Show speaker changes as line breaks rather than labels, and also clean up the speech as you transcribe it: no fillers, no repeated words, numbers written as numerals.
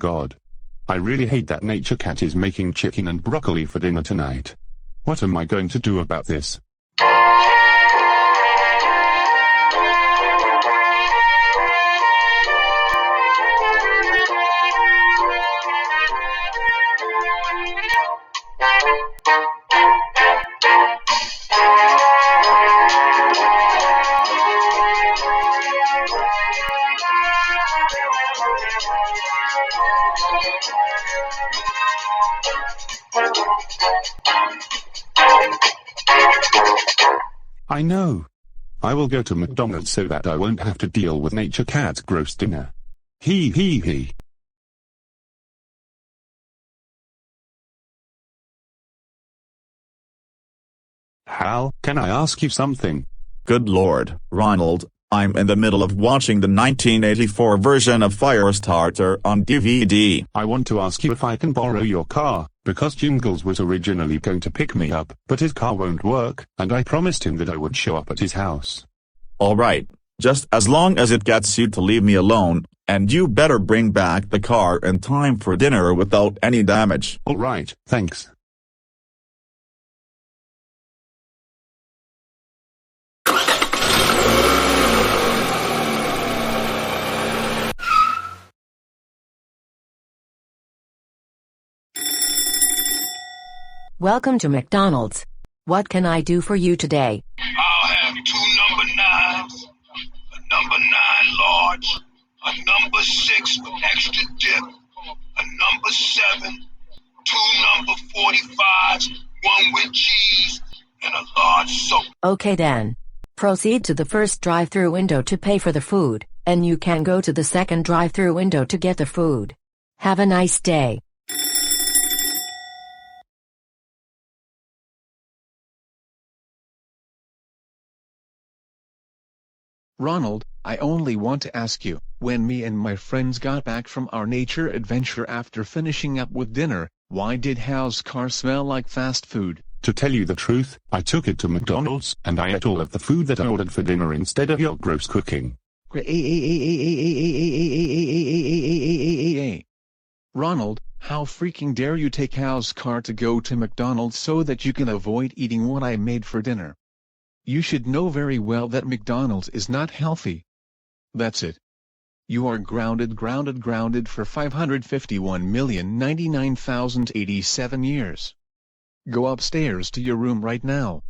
God. I really hate that Nature Cat is making chicken and broccoli for dinner tonight. What am I going to do about this? I know. I will go to McDonald's so that I won't have to deal with Nature Cat's gross dinner. He. Hal, can I ask you something?
Good Lord, Ronald, I'm in the middle of watching the 1984 version of Firestarter on DVD.
I want to ask you if I can borrow your car, because Jingles was originally going to pick me up, but his car won't work, and I promised him that I would show up at his house.
Alright, just as long as it gets you to leave me alone, and you better bring back the car in time for dinner without any damage.
Alright, thanks.
Welcome to McDonald's. What can I do for you today?
I'll have 2 number 9s, a number 9 large, a number 6 with extra dip, a number 7, 2 number 45s, 1 with cheese, and a large soda.
Okay then. Proceed to the first drive-through window to pay for the food, and you can go to the second drive-through window to get the food. Have a nice day.
Ronald, I only want to ask you, when me and my friends got back from our nature adventure after finishing up with dinner, why did Hal's car smell like fast food?
To tell you the truth, I took it to McDonald's, and I ate all of the food that I ordered for dinner instead of your gross cooking.
Ronald, how freaking dare you take Hal's car to go to McDonald's so that you can avoid eating what I made for dinner? You should know very well that McDonald's is not healthy. That's it. You are grounded for 551,099,087 years. Go upstairs to your room right now.